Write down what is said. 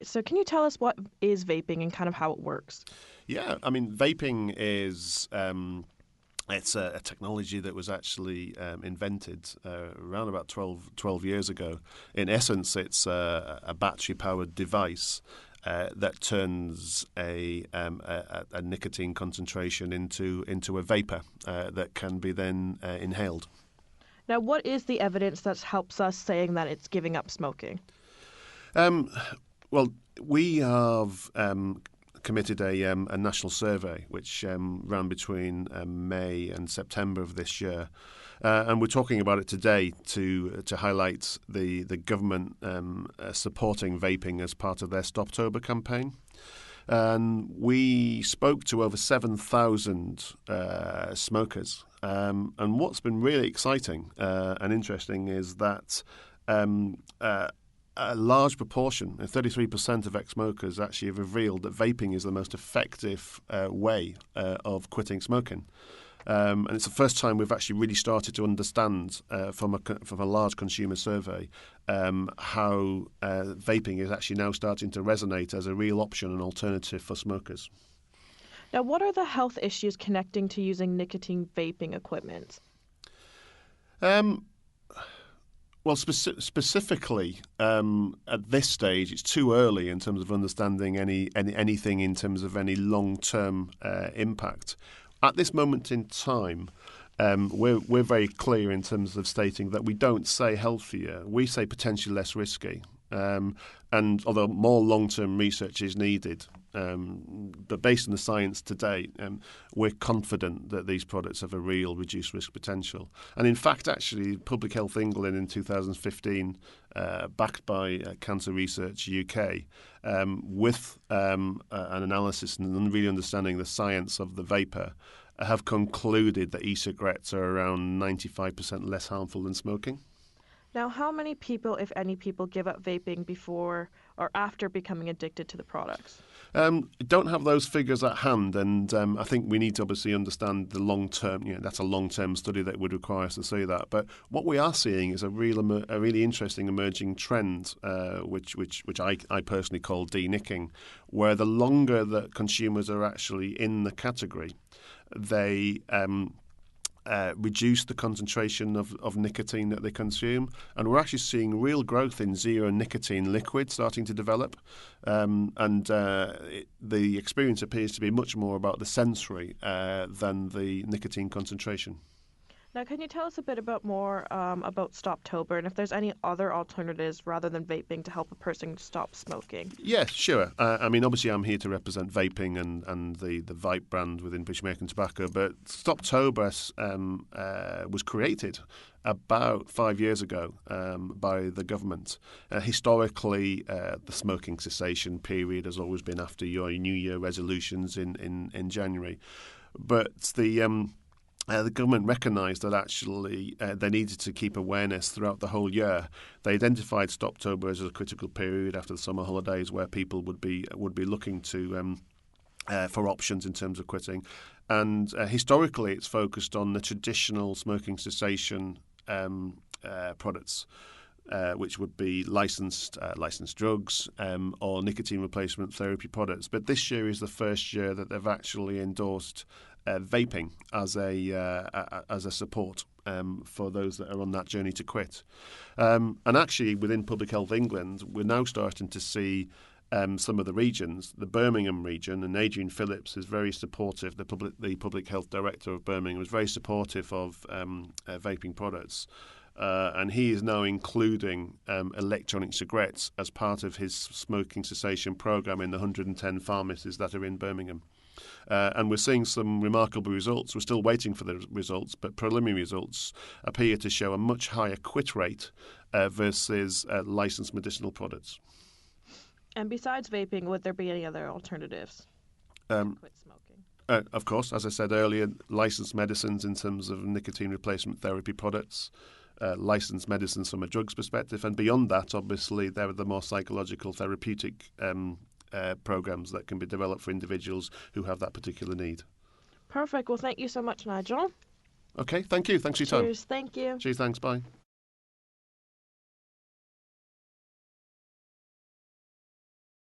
So can you tell us what is vaping and kind of how it works? Yeah, I mean, vaping is it's a technology that was actually invented around about 12 years ago. In essence, it's a battery-powered device that turns a nicotine concentration into a vapor that can be then inhaled. Now, what is the evidence that helps us saying that it's giving up smoking? Um, well, we have committed a national survey which ran between May and September of this year. And we're talking about it today to highlight the government supporting vaping as part of their Stoptober campaign. And we spoke to over 7,000 smokers. And what's been really exciting and interesting is that a large proportion, 33% of ex-smokers actually have revealed that vaping is the most effective way of quitting smoking. And it's the first time we've actually really started to understand from a large consumer survey how vaping is actually now starting to resonate as a real option and alternative for smokers. Now, what are the health issues connecting to using nicotine vaping equipment? Well, specifically at this stage, it's too early in terms of understanding anything in terms of any long-term impact. At this moment in time, we're very clear in terms of stating that we don't say healthier, we say potentially less risky. And although more long-term research is needed, but based on the science today, we're confident that these products have a real reduced risk potential. And in fact, actually, Public Health England in 2015, backed by Cancer Research UK, with an analysis and really understanding the science of the vapour, have concluded that e-cigarettes are around 95% less harmful than smoking. Now, how many people, if any people, give up vaping before or after becoming addicted to the products? Don't have those figures at hand, and I think we need to obviously understand the long term. That's a long term study that would require us to see that. But what we are seeing is a really interesting emerging trend, which I personally call de-nicking, where the longer that consumers are actually in the category, they reduce the concentration of nicotine that they consume. And we're actually seeing real growth in zero nicotine liquid starting to develop. The experience appears to be much more about the sensory than the nicotine concentration. Now, can you tell us a bit more about Stoptober and if there's any other alternatives rather than vaping to help a person stop smoking? Yeah, sure. I mean, obviously, I'm here to represent vaping and the Vape brand within British American Tobacco, but Stoptober was created about 5 years ago by the government. Historically, the smoking cessation period has always been after your New Year resolutions in January. But the government recognised that actually they needed to keep awareness throughout the whole year. They identified Stoptober as a critical period after the summer holidays where people would be looking to for options in terms of quitting. And historically, it's focused on the traditional smoking cessation products, which would be licensed drugs or nicotine replacement therapy products. But this year is the first year that they've actually endorsed vaping as a support for those that are on that journey to quit. And actually, within Public Health England, we're now starting to see some of the regions, the Birmingham region, and Adrian Phillips is very supportive. The public health director of Birmingham was very supportive of vaping products. And he is now including electronic cigarettes as part of his smoking cessation program in the 110 pharmacies that are in Birmingham. And we're seeing some remarkable results. We're still waiting for the results, but preliminary results appear to show a much higher quit rate versus licensed medicinal products. And besides vaping, would there be any other alternatives to quit smoking? Of course, as I said earlier, licensed medicines in terms of nicotine replacement therapy products, licensed medicines from a drugs perspective, and beyond that, obviously, there are the more psychological therapeutic programs that can be developed for individuals who have that particular need. Perfect. Well, thank you so much, Nigel. Okay, thank you. Thanks for your time. Cheers. Thank you. Cheers, thanks. Bye.